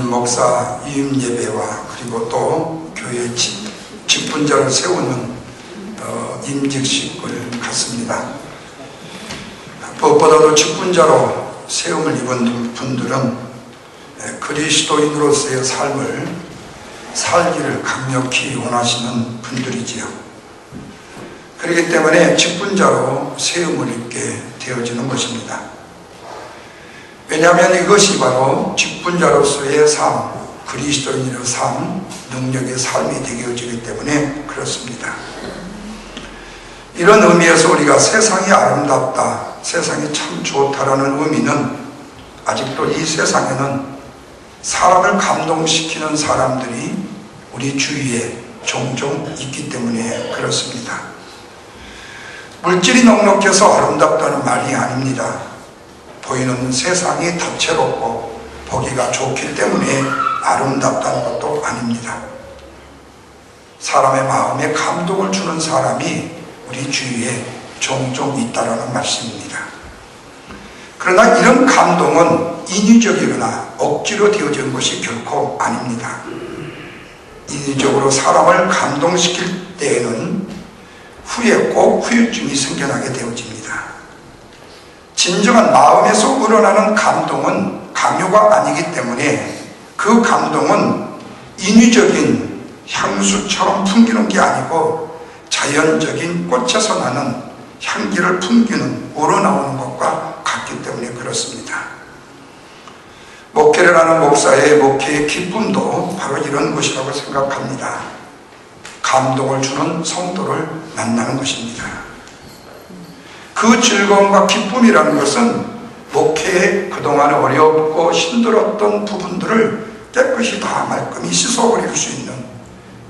목사 유임 예배와 그리고 또 교회 직분자를 세우는 임직식을 갖습니다. 무엇보다도 직분자로 세움을 입은 분들은 그리스도인으로서의 삶을 살기를 강력히 원하시는 분들이지요. 그렇기 때문에 직분자로 세움을 입게 되어지는 것입니다. 왜냐하면 이것이 바로 직분자로서의 삶, 그리스도인의 삶, 능력의 삶이 되어지기 때문에 그렇습니다. 이런 의미에서 우리가 세상이 아름답다, 세상이 참 좋다라는 의미는 아직도 이 세상에는 사람을 감동시키는 사람들이 우리 주위에 종종 있기 때문에 그렇습니다. 물질이 넉넉해서 아름답다는 말이 아닙니다. 보이는 세상이 다채롭고 보기가 좋기 때문에 아름답다는 것도 아닙니다. 사람의 마음에 감동을 주는 사람이 우리 주위에 종종 있다라는 말씀입니다. 그러나 이런 감동은 인위적이거나 억지로 되어지는 것이 결코 아닙니다. 인위적으로 사람을 감동시킬 때에는 후에 꼭 후유증이 생겨나게 되어집니다. 진정한 마음에서 우러나는 감동은 강요가 아니기 때문에 그 감동은 인위적인 향수처럼 풍기는 게 아니고 자연적인 꽃에서 나는 향기를 풍기는 우러나오는 것과 같기 때문에 그렇습니다. 목회를 하는 목사의 목회의 기쁨도 바로 이런 것이라고 생각합니다. 감동을 주는 성도를 만나는 것입니다. 그 즐거움과 기쁨이라는 것은 목회에 그동안 어렵고 힘들었던 부분들을 깨끗이 다 말끔히 씻어버릴 수 있는,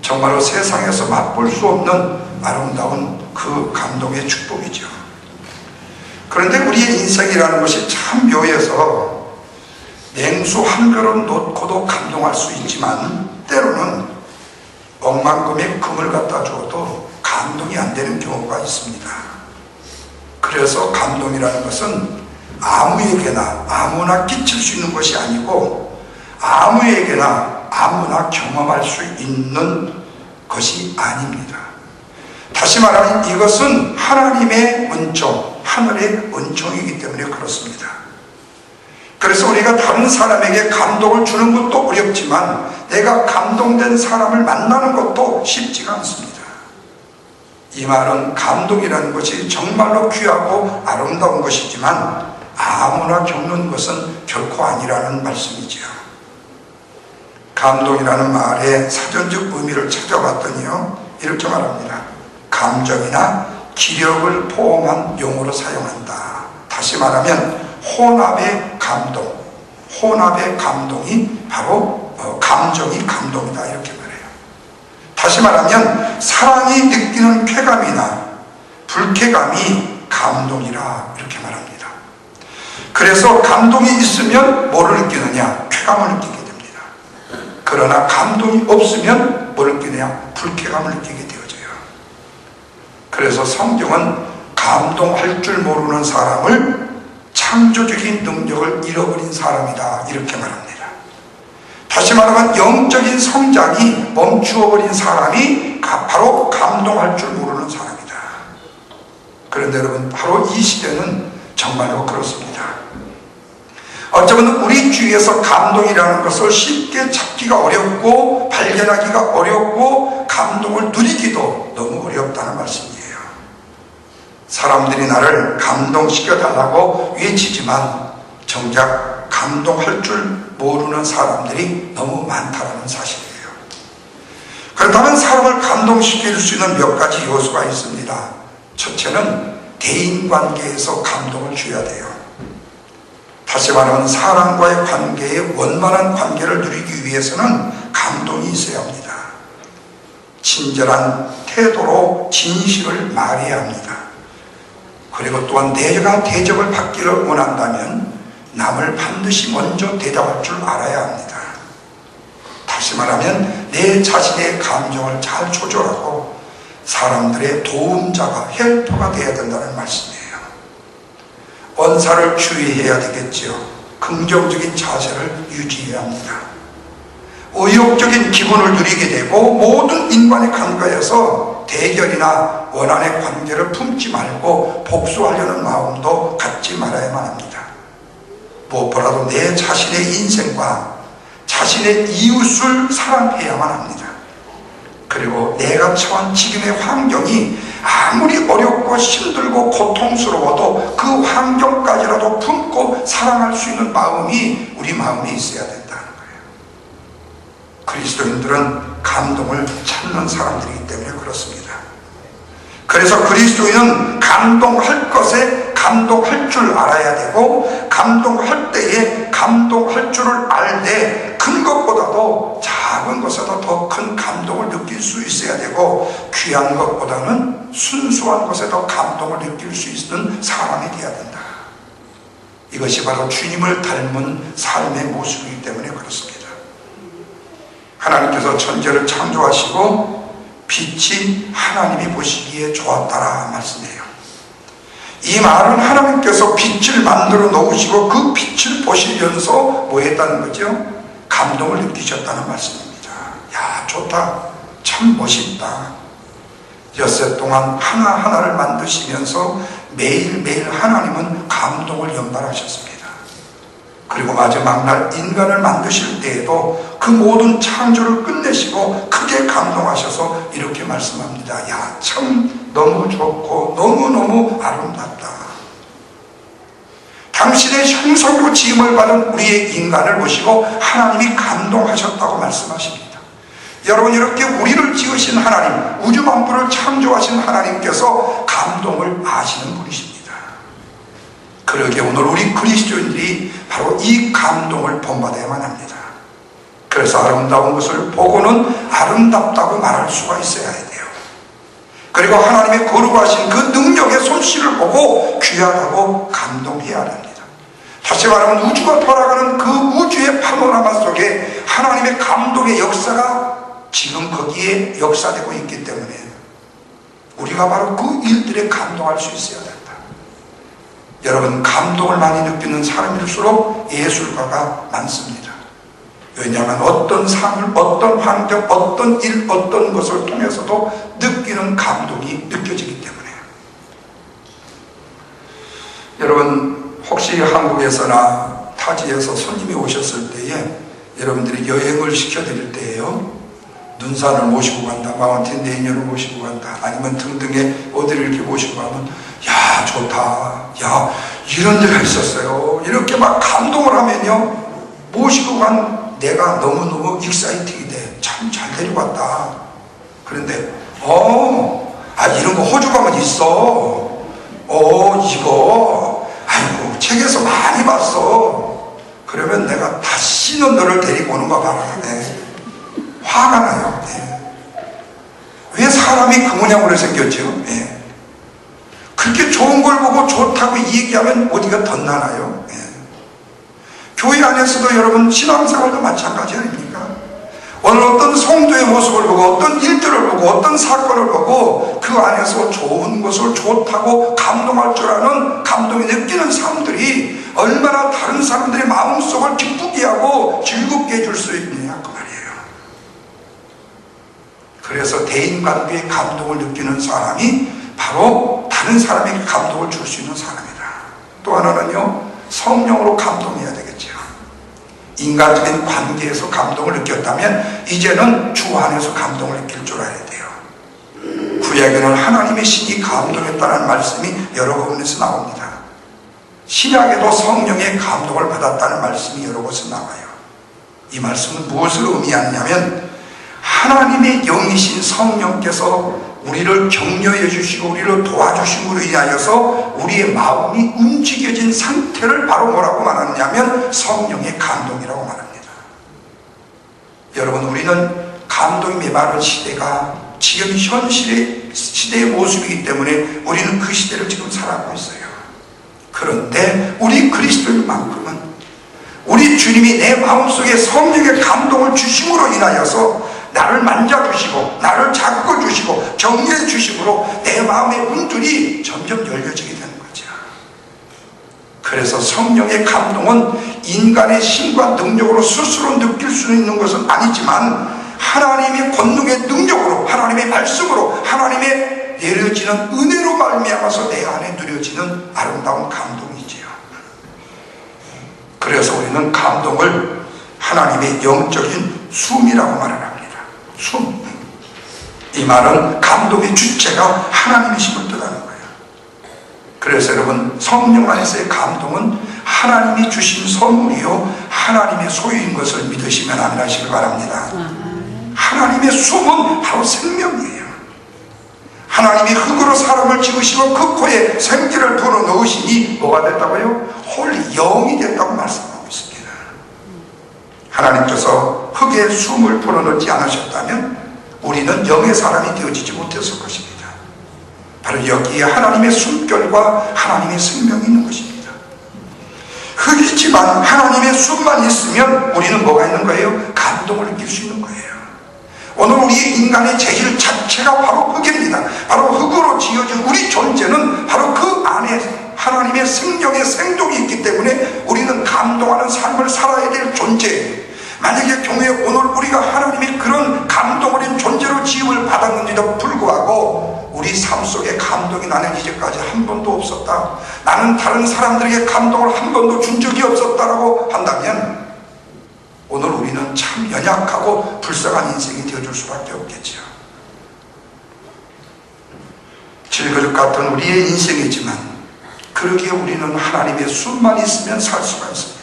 정말로 세상에서 맛볼 수 없는 아름다운 그 감동의 축복이죠. 그런데 우리의 인생이라는 것이 참 묘해서 냉수 한 그릇 놓고도 감동할 수 있지만 때로는 억만금의 금을 갖다 주어도 감동이 안 되는 경우가 있습니다. 그래서 감동이라는 것은 아무에게나 아무나 끼칠 수 있는 것이 아니고 아무에게나 아무나 경험할 수 있는 것이 아닙니다. 다시 말하면 이것은 하나님의 은총, 하늘의 은총이기 때문에 그렇습니다. 우리가 다른 사람에게 감동을 주는 것도 어렵지만 내가 감동된 사람을 만나는 것도 쉽지가 않습니다. 이 말은 감동이라는 것이 정말로 귀하고 아름다운 것이지만 아무나 겪는 것은 결코 아니라는 말씀이지요. 감동이라는 말의 사전적 의미를 찾아봤더니요, 이렇게 말합니다. 감정이나 기력을 포함한 용어로 사용한다. 다시 말하면 혼합의 감동, 혼합의 감동이 바로 감정이 감동이다, 이렇게 말해요. 다시 말하면 사랑이 느끼는 쾌감이나 불쾌감이 감동이라 이렇게 말합니다. 그래서 감동이 있으면 뭐를 느끼느냐? 쾌감을 느끼게 됩니다. 그러나 감동이 없으면 뭐를 느끼느냐? 불쾌감을 느끼게 되어져요. 그래서 성경은 감동할 줄 모르는 사람을 창조적인 능력을 잃어버린 사람이다, 이렇게 말합니다. 다시 말하면 영적인 성장이 멈추어버린 사람이 바로 감동할 줄 모르는 사람이다. 그런데 여러분, 바로 이 시대는 정말로 그렇습니다. 어쩌면 우리 주위에서 감동이라는 것을 쉽게 찾기가 어렵고 발견하기가 어렵고 감동을 누리기도 너무 어렵다는 말씀이에요. 사람들이 나를 감동시켜달라고 외치지만 정작 감동할 줄 모르는 사람들이 너무 많다는 사실이에요. 그렇다면 사람을 감동시킬 수 있는 몇 가지 요소가 있습니다. 첫째는 대인관계에서 감동을 줘야 돼요. 다시 말하면 사람과의 관계에 원만한 관계를 누리기 위해서는 감동이 있어야 합니다. 친절한 태도로 진실을 말해야 합니다. 그리고 또한 내가 대접을 받기를 원한다면 남을 반드시 먼저 대답할 줄 알아야 합니다. 다시 말하면 내 자신의 감정을 잘 조절하고 사람들의 도움자가 헬퍼가 되어야 된다는 말씀이에요. 언사를 주의해야 되겠지요. 긍정적인 자세를 유지해야 합니다. 의욕적인 기분을 누리게 되고 모든 인간의 관계에서 대결이나 원한의 관계를 품지 말고 복수하려는 마음도 갖지 말아야만 합니다. 무엇보다도 내 자신의 인생과 자신의 이웃을 사랑해야만 합니다. 그리고 내가 처한 지금의 환경이 아무리 어렵고 힘들고 고통스러워도 그 환경까지라도 품고 사랑할 수 있는 마음이 우리 마음에 있어야 된다는 거예요. 그리스도인들은 감동을 찾는 사람들이기 때문에 그렇습니다. 그래서 그리스도인은 감동할 것에 감동할 줄 알아야 되고, 감동할 때에 감동할 줄을 알 때 큰 것보다도 작은 것에도 더 큰 감동을 느낄 수 있어야 되고, 귀한 것보다는 순수한 것에도 감동을 느낄 수 있는 사람이 되어야 된다. 이것이 바로 주님을 닮은 삶의 모습이기 때문에 그렇습니다. 하나님께서 천지를 창조하시고 빛이 하나님이 보시기에 좋았다라 말씀해요. 이 말은 하나님께서 빛을 만들어 놓으시고 그 빛을 보시면서 뭐 했다는 거죠? 감동을 느끼셨다는 말씀입니다. 야, 좋다. 참 멋있다. 엿새 동안 하나하나를 만드시면서 매일매일 하나님은 감동을 연발하셨습니다. 그리고 마지막 날 인간을 만드실 때에도 그 모든 창조를 끝내시고 크게 감동하셔서 이렇게 말씀합니다. 야, 참 너무 좋고 너무너무 아름답다. 당신의 형상으로 지음을 받은 우리의 인간을 보시고 하나님이 감동하셨다고 말씀하십니다. 여러분, 이렇게 우리를 지으신 하나님, 우주 만물을 창조하신 하나님께서 감동을 아시는 분이십니다. 그러기에 오늘 우리 그리스도인들이 바로 이 감동을 본받아야만 합니다. 그래서 아름다운 것을 보고는 아름답다고 말할 수가 있어야 돼요. 그리고 하나님의 거룩하신 그 능력의 솜씨를 보고 귀하다고 감동해야 합니다. 다시 말하면 우주가 돌아가는 그 우주의 파노라마 속에 하나님의 감동의 역사가 지금 거기에 역사되고 있기 때문에 우리가 바로 그 일들에 감동할 수 있어야 된다. 여러분, 감동을 많이 느끼는 사람일수록 예술가가 많습니다. 왜냐하면 어떤 삶을, 어떤 환경, 어떤 일, 어떤 것을 통해서도 느끼는 감동이 느껴지기 때문에. 여러분, 혹시 한국에서나 타지에서 손님이 오셨을 때에 여러분들이 여행을 시켜드릴 때예요. 눈산을 모시고 간다, 마운틴 레이니어를 모시고 간다, 아니면 등등의 어디를 이렇게 모시고 가면 야 좋다, 야 이런 데가 있었어요, 이렇게 막 감동을 하면요, 모시고 간 내가 너무너무 익사이팅이 돼. 참 잘 데려갔다. 그런데 이런 거 호주 가면 있어. 이거 아이고 책에서 많이 봤어. 그러면 내가 다시는 너를 데리고 오는 거 봐라. 화가 나요. 왜 사람이 그 모양으로 생겼죠? 그렇게 좋은 걸 보고 좋다고 얘기하면 어디가 덧나나요? 교회 안에서도 여러분 신앙생활도 마찬가지 아닙니까? 오늘 어떤 성도의 모습을 보고 어떤 일들을 보고 어떤 사건을 보고 그 안에서 좋은 것을 좋다고 감동할 줄 아는 감동이 느끼는 사람들이 얼마나 다른 사람들의 마음속을 기쁘게 하고 즐겁게 해줄 수 있느냐 그 말이에요. 그래서 대인관계의 감동을 느끼는 사람이 바로 다른 사람에게 감동을 줄 수 있는 사람이다. 또 하나는요, 성령으로 감동해야 되겠죠. 인간적인 관계에서 감동을 느꼈다면 이제는 주 안에서 감동을 느낄 줄 알아야 돼요. 구약에는 하나님의 신이 감동했다는 말씀이 여러 곳에서 나옵니다. 신약에도 성령의 감동을 받았다는 말씀이 여러 곳에서 나와요. 이 말씀은 무엇을 의미하냐면 하나님의 영이신 성령께서 우리를 격려해 주시고 우리를 도와주심으로 인하여서 우리의 마음이 움직여진 상태를 바로 뭐라고 말하느냐면 성령의 감동이라고 말합니다. 여러분, 우리는 감동이 메마른 시대가 지금 현실의 시대의 모습이기 때문에 우리는 그 시대를 지금 살아가고 있어요. 그런데 우리 그리스도인만큼은 우리 주님이 내 마음속에 성령의 감동을 주심으로 인하여서 나를 만져주시고 나를 잡아주시고 격려해 주심으로 내 마음의 문들이 점점 열려지게 되는 거죠. 그래서 성령의 감동은 인간의 힘과 능력으로 스스로 느낄 수 있는 것은 아니지만 하나님의 권능의 능력으로, 하나님의 말씀으로, 하나님의 내려지는 은혜로 말미암아서 내 안에 누려지는 아름다운 감동이지요. 그래서 우리는 감동을 하나님의 영적인 숨이라고 말을 합니다. 숨. 이 말은 감동의 주체가 하나님이심을 뜻하는 거예요. 그래서 여러분, 성령 안에서의 감동은 하나님이 주신 선물이요 하나님의 소유인 것을 믿으시면 아멘 하시길 바랍니다. 하나님의 숨은 바로 생명이에요. 하나님이 흙으로 사람을 지으시고 그 코에 생기를 불어넣으시니 뭐가 됐다고요? 홀리 영이 됐다고 말씀하고 있습니다. 하나님께서 흙에 숨을 불어넣지 않으셨다면 우리는 영의 사람이 되어지지 못했을 것입니다. 바로 여기에 하나님의 숨결과 하나님의 생명이 있는 것입니다. 흙이지만 하나님의 숨만 있으면 우리는 뭐가 있는 거예요? 감동을 느낄 수 있는 거예요. 오늘 우리의 인간의 재질 자체가 바로 흙입니다. 바로 흙으로 지어진 우리 존재는 바로 그 안에 하나님의 생명의 생동이 있기 때문에 우리는 감동하는 삶을 살아야 될 존재예요. 만약에 경우에 오늘 우리가 하나님의 그런 감동 어린 존재로 지음을 받았는데도 불구하고 우리 삶 속에 감동이 나는 이제까지 한 번도 없었다, 나는 다른 사람들에게 감동을 한 번도 준 적이 없었다라고 한다면 오늘 우리는 참 연약하고 불쌍한 인생이 되어줄 수밖에 없겠죠. 질그릇 같은 우리의 인생이지만 그러기에 우리는 하나님의 숨만 있으면 살 수가 있습니다.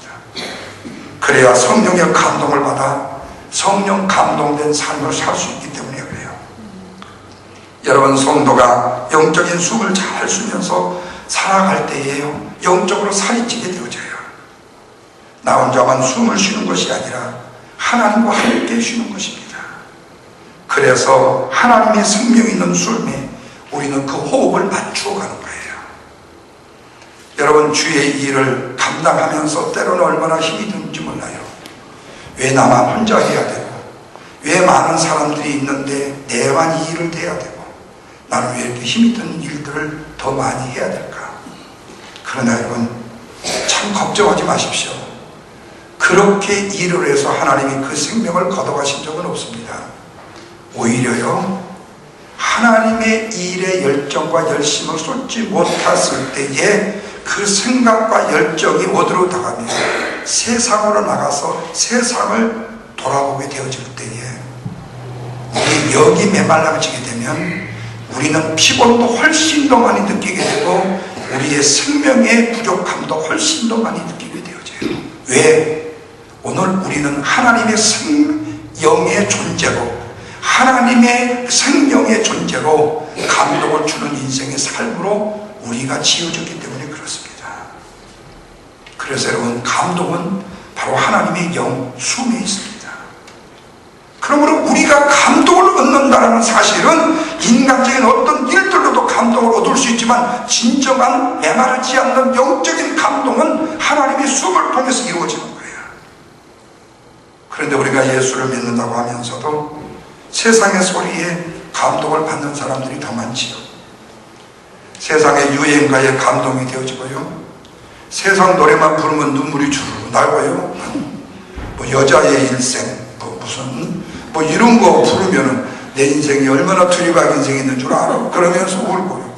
그래야 성령의 감동을 받아 성령 감동된 삶을 살 수 있기 때문에 그래요. 여러분, 성도가 영적인 숨을 잘 쉬면서 살아갈 때에요, 영적으로 살이 찌게 되어져요. 나 혼자만 숨을 쉬는 것이 아니라 하나님과 함께 쉬는 것입니다. 그래서 하나님의 생명 있는 숨에 우리는 그 호흡을 맞추어 가는 거예요. 여러분, 주의 일을 감당하면서 때로는 얼마나 힘이 드는지 몰라요. 왜 나만 혼자 해야 되고, 왜 많은 사람들이 있는데 내만 이 일을 해야 되고, 나는 왜 이렇게 힘이 드는 일들을 더 많이 해야 될까? 그러나 여러분, 참 걱정하지 마십시오. 그렇게 일을 해서 하나님이 그 생명을 걷어가신 적은 없습니다. 오히려요, 하나님의 일에 열정과 열심을 쏟지 못했을 때에 그 생각과 열정이 어디로 나가면 세상으로 나가서 세상을 돌아보게 되어질 때에 우리 여기 메말라지게 되면 우리는 피곤도 훨씬 더 많이 느끼게 되고 우리의 생명의 부족함도 훨씬 더 많이 느끼게 되어져요. 왜? 오늘 우리는 하나님의 생명의 존재로, 하나님의 생명의 존재로 감동을 주는 인생의 삶으로 우리가 지어졌기 때문에 그렇습니다. 그래서 여러분, 감동은 바로 하나님의 영 숨에 있습니다. 그러므로 우리가 감동을 얻는다는 사실은 인간적인 어떤 일들로도 감동을 얻을 수 있지만 진정한 메마르지 않는 영적인 감동은 하나님의 숨을 통해서 이루어지는 거예요. 그런데 우리가 예수를 믿는다고 하면서도 세상의 소리에 감동을 받는 사람들이 더 많지요. 세상의 유행가에 감동이 되어지고요, 세상 노래만 부르면 눈물이 주르르 나고요, 뭐 여자의 일생, 무슨 이런 거 부르면은 내 인생이 얼마나 두리박 인생이 있는 줄 알아? 그러면서 울고요.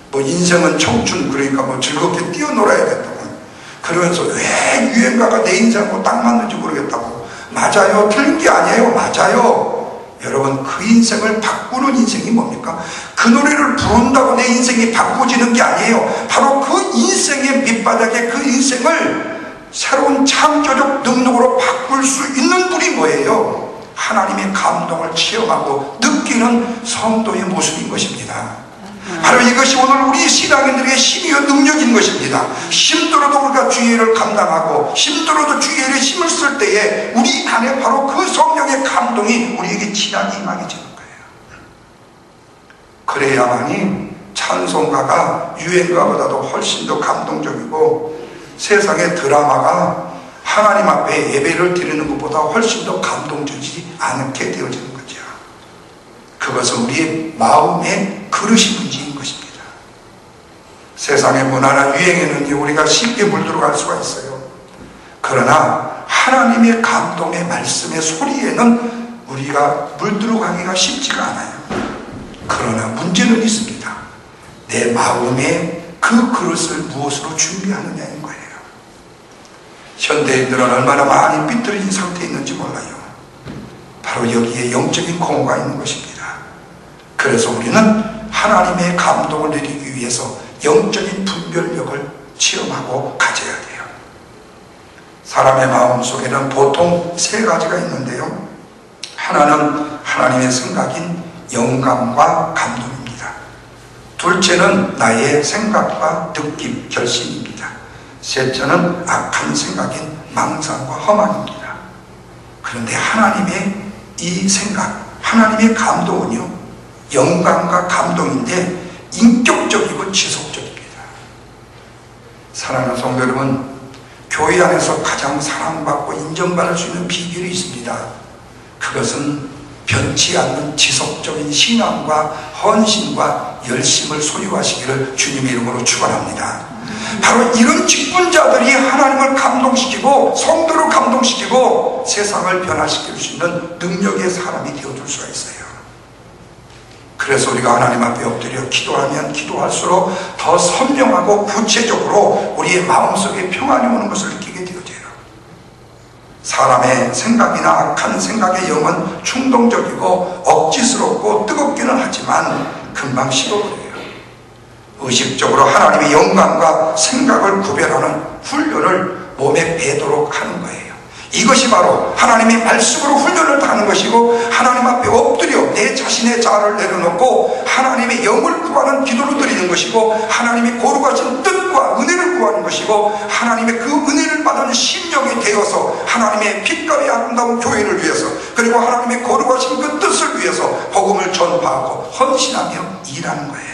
뭐 인생은 청춘, 그러니까 뭐 즐겁게 뛰어놀아야겠다고. 그러면서 왜 유행가가 내 인생하고 딱 맞는지 모르겠다고. 맞아요. 틀린 게 아니에요. 맞아요. 여러분, 그 인생을 바꾸는 인생이 뭡니까? 그 노래를 부른다고 내 인생이 바꾸지는 게 아니에요. 바로 그 인생의 밑바닥에 그 인생을 새로운 창조적 능력으로 바꿀 수 있는 분이 뭐예요? 하나님의 감동을 체험하고 느끼는 성도의 모습인 것입니다. 바로 이것이 오늘 우리 신앙인들의 힘이요 능력인 것입니다. 힘들어도 우리가 주의를 감당하고 힘들어도 주의에 힘을 쓸 때에 우리 안에 바로 그 성령의 감동이 우리에게 진하게 임하게지는 거예요. 그래야만이 찬송가가 유행가보다도 훨씬 더 감동적이고 세상의 드라마가 하나님 앞에 예배를 드리는 것보다 훨씬 더 감동적이지 않게 되어지는 거죠. 그것은 우리의 마음의 그릇이 문제인 것입니다. 세상의 문화나 유행에는 우리가 쉽게 물들어갈 수가 있어요. 그러나 하나님의 감동의 말씀의 소리에는 우리가 물들어가기가 쉽지가 않아요. 그러나 문제는 있습니다. 내 마음에 그 그릇을 무엇으로 준비하느냐인 거예요. 현대인들은 얼마나 많이 삐뚤어진 상태에 있는지 몰라요. 바로 여기에 영적인 공허가 있는 것입니다. 그래서 우리는 하나님의 감동을 누리기 위해서 영적인 분별력을 체험하고 가져야 돼요. 사람의 마음 속에는 보통 세 가지가 있는데요, 하나는 하나님의 생각인 영감과 감동입니다. 둘째는 나의 생각과 느낌, 결심입니다. 셋째는 악한 생각인 망상과 허망입니다. 그런데 하나님의 이 생각, 하나님의 감동은요, 영감과 감동인데 인격적이고 지속적입니다. 사랑하는 성도 여러분, 교회 안에서 가장 사랑받고 인정받을 수 있는 비결이 있습니다. 그것은 변치 않는 지속적인 신앙과 헌신과 열심을 소유하시기를 주님의 이름으로 축원합니다. 바로 이런 직분자들이 하나님을 감동시키고 성도를 감동시키고 세상을 변화시킬 수 있는 능력의 사람이 되어줄 수가 있어요. 그래서 우리가 하나님 앞에 엎드려 기도하면 기도할수록 더 선명하고 구체적으로 우리의 마음속에 평안이 오는 것을 느끼게 되어져요. 사람의 생각이나 악한 생각의 영은 충동적이고 억지스럽고 뜨겁기는 하지만 금방 식어버려요. 의식적으로 하나님의 영감과 생각을 구별하는 훈련을 몸에 배도록 하는 거예요. 이것이 바로 하나님의 말씀으로 훈련을 하는 것이고, 하나님 앞에 엎드려 내 자신의 자아를 내려놓고 하나님의 영을 구하는 기도를 드리는 것이고, 하나님의 거룩하신 뜻과 은혜를 구하는 것이고, 하나님의 그 은혜를 받은 심령이 되어서 하나님의 빛깔의 아름다운 교회를 위해서, 그리고 하나님의 거룩하신 그 뜻을 위해서 복음을 전파하고 헌신하며 일하는 거예요.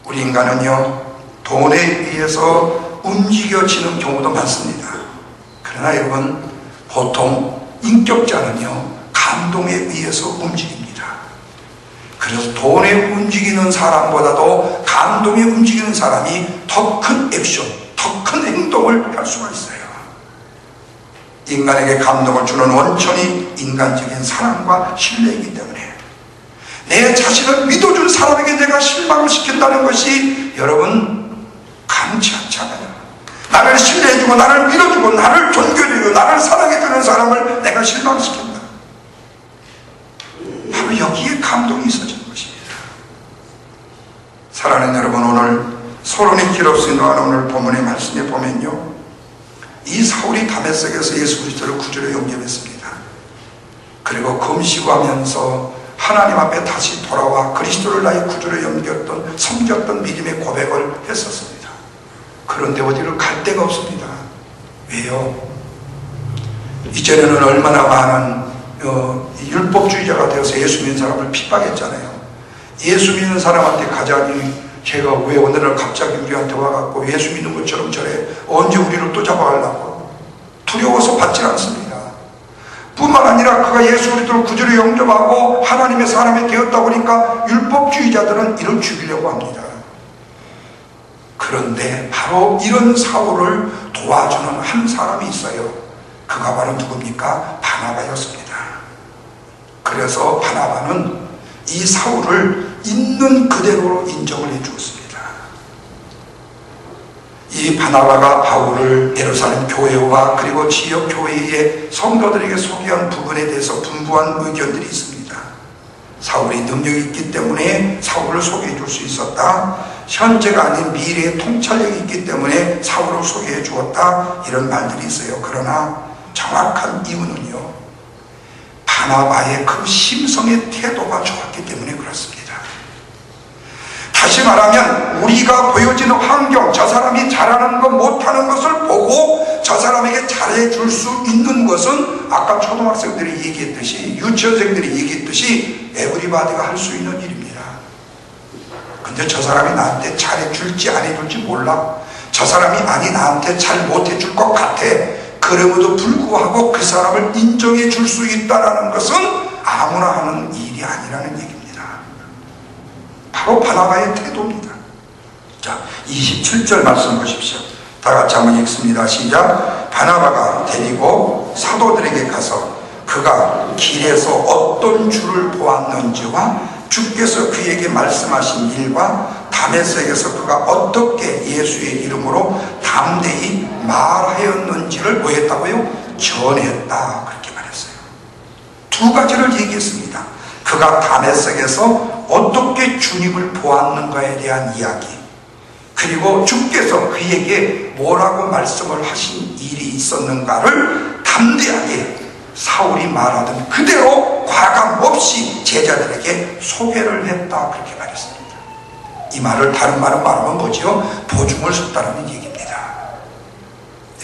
우리 인간은요, 돈에 의해서 움직여지는 경우도 많습니다. 그러나 여러분, 보통 인격자는요, 감동에 의해서 움직입니다. 그래서 돈에 움직이는 사람보다도 감동에 움직이는 사람이 더 큰 액션, 더 큰 행동을 할 수가 있어요. 인간에게 감동을 주는 원천이 인간적인 사랑과 신뢰이기 때문에 내 자신을 믿어준 사람에게 내가 실망을 시킨다는 것이 여러분 감치 않잖아요. 나를 신뢰해주고 나를 믿어주고 나를 존경해주고 나를 사랑해주는 사람을 내가 실망시킨다. 바로 여기에 감동이 있어지는 것입니다. 사랑하는 여러분, 오늘 서론이 길었으니 오늘 본문의 말씀에 보면요, 이 사울이 다메섹에서 예수 그리스도를 구주로 영접했습니다. 그리고 금식하면서 하나님 앞에 다시 돌아와 그리스도를 나의 구주로 섬겼던 믿음의 고백을 했었습니다. 그런데 어디를 갈 데가 없습니다. 왜요? 이전에는 얼마나 많은 율법주의자가 되어서 예수 믿는 사람을 핍박했잖아요. 예수 믿는 사람한테 가자니 제가 왜 오늘날 갑자기 우리한테 와갖고 예수 믿는 것처럼 저래, 언제 우리를 또 잡아가려고, 두려워서 받질 않습니다. 뿐만 아니라 그가 예수 그리스도를 구주로 영접하고 하나님의 사람이 되었다 보니까 율법주의자들은 이를 죽이려고 합니다. 그런데 바로 이런 사울을 도와주는 한 사람이 있어요. 그가 바로 누굽니까? 바나바였습니다. 그래서 바나바는 이 사울을 있는 그대로 인정을 해주었습니다. 이 바나바가 바울을 예루살렘 교회와 그리고 지역 교회의 성도들에게 소개한 부분에 대해서 분부한 의견들이 있습니다. 사울이 능력이 있기 때문에 사울을 소개해 줄 수 있었다. 현재가 아닌 미래의 통찰력이 있기 때문에 사울을 소개해 주었다. 이런 말들이 있어요. 그러나 정확한 이유는요, 바나바의 그 심성의 태도가 좋았기 때문에 그렇습니다. 다시 말하면 우리가 보여지는 환경, 저 사람이 잘하는 것 못하는 것을 보고 저 사람에게 잘해줄 수 있는 것은 아까 초등학생들이 얘기했듯이, 유치원생들이 얘기했듯이 에브리바디가 할 수 있는 일입니다. 근데 저 사람이 나한테 잘해줄지 안 해줄지 몰라. 저 사람이 아니 나한테 잘 못해줄 것 같아. 그럼에도 불구하고 그 사람을 인정해 줄 수 있다는 것은 아무나 하는 일이 아니라는 얘기입니다. 바로 바나바의 태도입니다. 자, 27절 말씀 보십시오. 다 같이 한번 읽습니다. 시작. 바나바가 데리고 사도들에게 가서 그가 길에서 어떤 주를 보았는지와 주께서 그에게 말씀하신 일과 다메섹에서 그가 어떻게 예수의 이름으로 담대히 말하였는지를 뭐 했다고요? 전했다. 그렇게 말했어요. 두 가지를 얘기했습니다. 그가 다메섹에서 어떻게 주님을 보았는가에 대한 이야기, 그리고 주께서 그에게 뭐라고 말씀을 하신 일이 있었는가를 담대하게 사울이 말하던 그대로 과감 없이 제자들에게 소개를 했다. 그렇게 말했습니다. 이 말을 다른 말은 말하면 뭐지요? 보증을 섰다는 얘기입니다.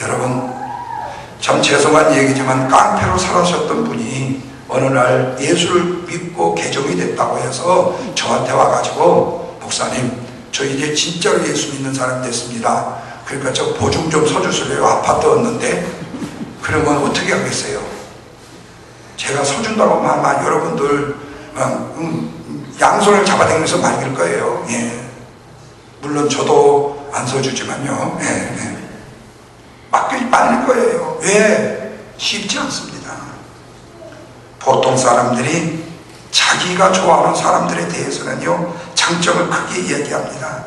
여러분, 참 죄송한 얘기지만 깡패로 살아셨던 분이 어느 날 예수를 믿고 개종이 됐다고 해서 저한테 와가지고 목사님, 저 이제 진짜로 예수 믿는 사람 됐습니다. 그러니까 저 보증 좀 서주실래요? 아파트 얻는데. 그러면 어떻게 하겠어요? 제가 서준다고 하면 여러분들 양손을 잡아당겨서 말릴 거예요. 예. 물론 저도 안 서주지만요. 예. 말릴 거예요. 왜? 쉽지 않습니다. 보통 사람들이 자기가 좋아하는 사람들에 대해서는요, 장점을 크게 이야기합니다.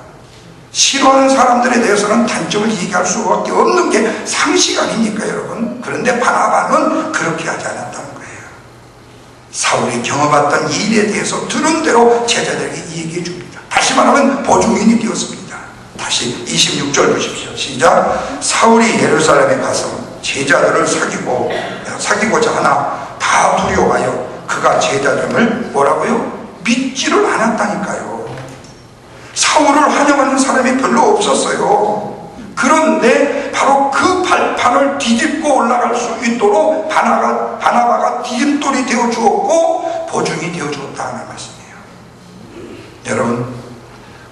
싫어하는 사람들에 대해서는 단점을 얘기할 수밖에 없는 게 상식 아닙니까, 여러분? 그런데 바나바는 그렇게 하지 않았다는 거예요. 사울이 경험했던 일에 대해서 들은 대로 제자들에게 얘기해 줍니다. 다시 말하면 보증인이 되었습니다. 다시 26절 보십시오. 시작. 사울이 예루살렘에 가서 제자들을 사귀고자 하나 다 두려워하여 그가 제자들을 뭐라고요? 믿지를 않았다니까요. 사울을 환영하는 사람이 별로 없었어요. 그런데 바로 그 발판을 뒤집고 올라갈 수 있도록 바나바가 디딤돌이 되어 주었고 보증이 되어 주었다는 말씀이에요. 여러분,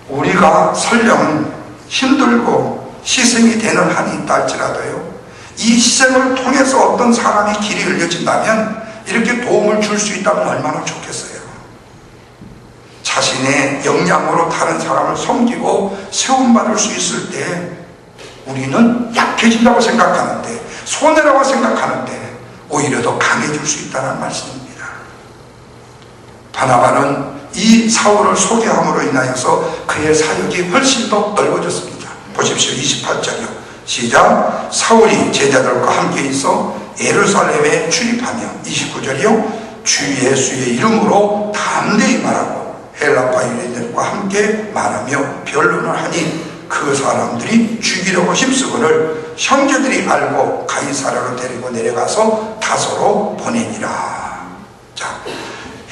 우리가 설령 힘들고 희생이 되는 한이 있다 할지라도요, 이 희생을 통해서 어떤 사람이 길이 열려진다면 이렇게 도움을 줄 수 있다면 얼마나 좋겠어요. 자신의 역량으로 다른 사람을 섬기고 세움받을 수 있을 때 우리는 약해진다고 생각하는데, 손해라고 생각하는데 오히려 더 강해질 수 있다는 말씀입니다. 바나바는 이 사울을 소개함으로 인하여서 그의 사역이 훨씬 더 넓어졌습니다. 보십시오. 28절이요. 시작. 사울이 제자들과 함께 있어 예루살렘에 출입하며 29절이요 주 예수의 이름으로 담대히 말하고 헬라파 유대인들과 함께 말하며 변론을 하니 그 사람들이 죽이려고 힘쓰거늘 형제들이 알고 가이사랴로 데리고 내려가서 다소로 보내니라. 자,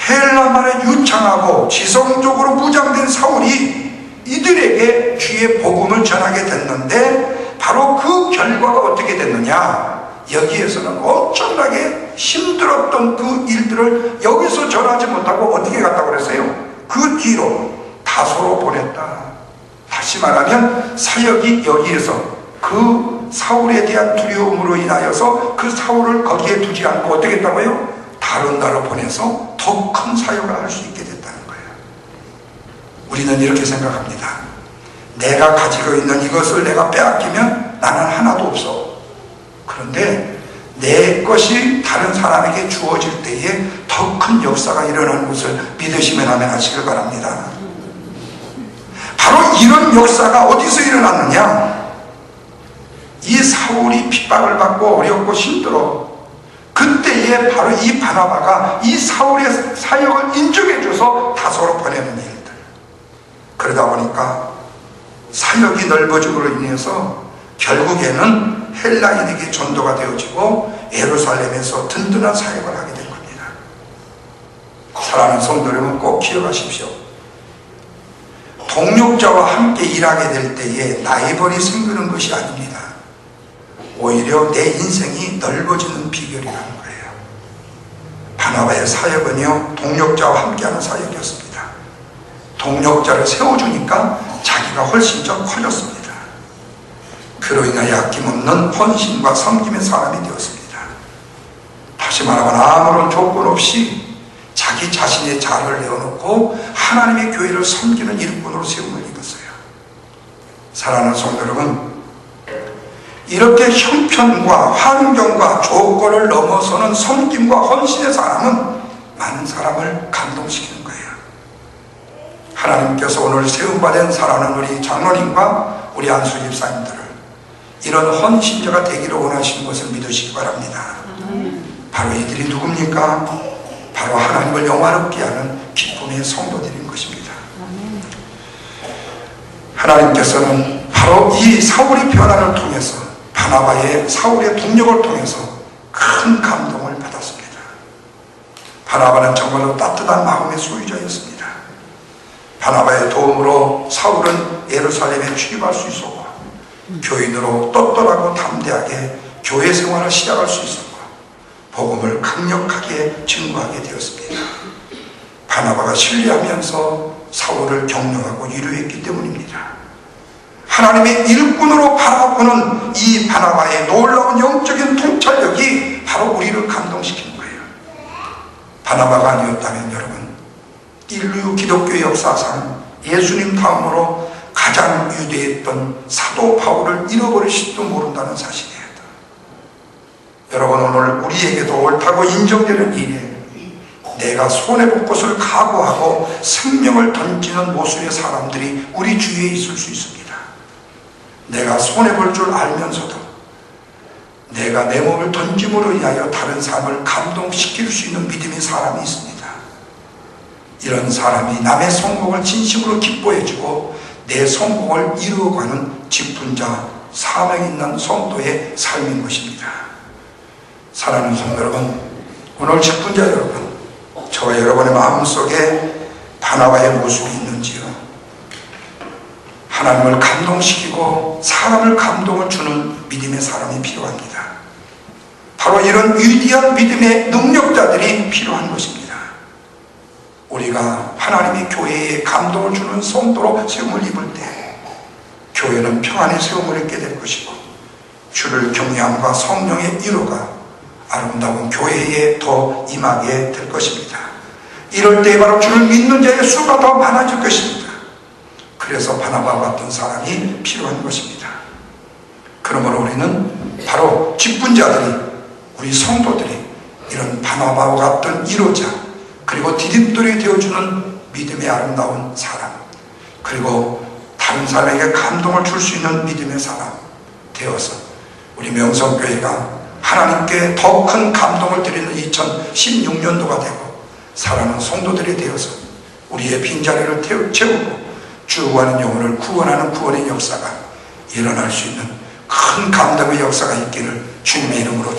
헬라 말에 유창하고 지성적으로 무장된 사울이 이들에게 주의 복음을 전하게 됐는데 바로 그 결과가 어떻게 됐느냐. 여기에서는 엄청나게 힘들었던 그 일들을 여기서 전하지 못하고 어떻게 갔다고 그랬어요? 그 뒤로 다소로 보냈다. 다시 말하면 사역이 여기에서 그 사울에 대한 두려움으로 인하여서 그 사울을 거기에 두지 않고 어떻게 했다고요? 다른 나라로 보내서 더 큰 사역을 할 수 있게 됐다는 거예요. 우리는 이렇게 생각합니다. 내가 가지고 있는 이것을 내가 빼앗기면 나는 하나도 없어. 그런데 내 것이 다른 사람에게 주어질 때에 더 큰 역사가 일어나는 것을 믿으시면 하면 하시길 바랍니다. 바로 이런 역사가 어디서 일어났느냐. 이 사울이 핍박을 받고 어렵고 힘들어. 그때에 바로 이 바나바가 이 사울의 사역을 인정해줘서 다소로 보내는 일들. 그러다 보니까 사역이 넓어짐으로 인해서 결국에는 헬라인에게 전도가 되어지고 예루살렘에서 든든한 사역을 하게 된 겁니다. 사랑하는 성도 여러분, 꼭 기억하십시오. 동력자와 함께 일하게 될 때에 나이벌이 생기는 것이 아닙니다. 오히려 내 인생이 넓어지는 비결이라는 거예요. 바나바의 사역은요, 동력자와 함께하는 사역이었습니다. 동력자를 세워주니까 자기가 훨씬 더 커졌습니다. 그로 인하여 아낌없는 헌신과 섬김의 사람이 되었습니다. 다시 말하면 아무런 조건 없이 자기 자신의 자를 내어놓고 하나님의 교회를 섬기는 일꾼으로 세움을 입었어요. 사랑하는 성도 여러분, 이렇게 형편과 환경과 조건을 넘어서는 섬김과 헌신의 사람은 많은 사람을 감동시키는 거예요. 하나님께서 오늘 세움받은 사랑하는 우리 장로님과 우리 안수 집사님들을 이런 헌신자가 되기를 원하시는 것을 믿으시기 바랍니다. 바로 이들이 누굽니까? 바로 하나님을 영화롭게 하는 기쁨의 성도들인 것입니다. 하나님께서는 바로 이 사울의 변화를 통해서 바나바의 사울의 동력을 통해서 큰 감동을 받았습니다. 바나바는 정말로 따뜻한 마음의 소유자였습니다. 바나바의 도움으로 사울은 예루살렘에 출입할 수 있었고 교인으로 떳떳하고 담대하게 교회 생활을 시작할 수 있었고 복음을 강력하게 증거하게 되었습니다. 바나바가 신뢰하면서 사울을 격려하고 위로했기 때문입니다. 하나님의 일꾼으로 바라보는 이 바나바의 놀라운 영적인 통찰력이 바로 우리를 감동시키는 거예요. 바나바가 아니었다면 여러분, 인류 기독교 역사상 예수님 다음으로 가장 위대했던 사도 바울을 잃어버리실지도 모른다는 사실이에요. 여러분, 오늘 우리에게도 옳다고 인정되는 일에 내가 손해볼 것을 각오하고 생명을 던지는 모습의 사람들이 우리 주위에 있을 수 있습니다. 내가 손해볼 줄 알면서도 내가 내 몸을 던짐으로 인하여 다른 사람을 감동시킬 수 있는 믿음의 사람이 있습니다. 이런 사람이 남의 성공을 진심으로 기뻐해주고 내 성공을 이루어가는 직분자, 사명 있는 성도의 삶인 것입니다. 사랑하는 성도 여러분, 오늘 직분자 여러분, 저와 여러분의 마음속에 바나바의 모습이 있는지요? 하나님을 감동시키고 사람을 감동을 주는 믿음의 사람이 필요합니다. 바로 이런 위대한 믿음의 능력자들이 필요한 것입니다. 우리가 하나님의 교회에 감동을 주는 성도로 세움을 입을 때 교회는 평안의 세움을 입게 될 것이고 주를 경외함과 성령의 위로가 아름다운 교회에 더 임하게 될 것입니다. 이럴 때 바로 주를 믿는 자의 수가 더 많아질 것입니다. 그래서 바나바와 같은 사람이 필요한 것입니다. 그러므로 우리는 바로 직분자들이, 우리 성도들이 이런 바나바와 같은 이로자, 그리고 디딤돌이 되어주는 믿음의 아름다운 사람, 그리고 다른 사람에게 감동을 줄 수 있는 믿음의 사람, 되어서 우리 명성교회가 하나님께 더 큰 감동을 드리는 2016년도가 되고 사랑하는 성도들이 되어서 우리의 빈자리를 채우고 죽어가는 영혼을 구원하는 구원의 역사가 일어날 수 있는 큰 감동의 역사가 있기를 주님의 이름으로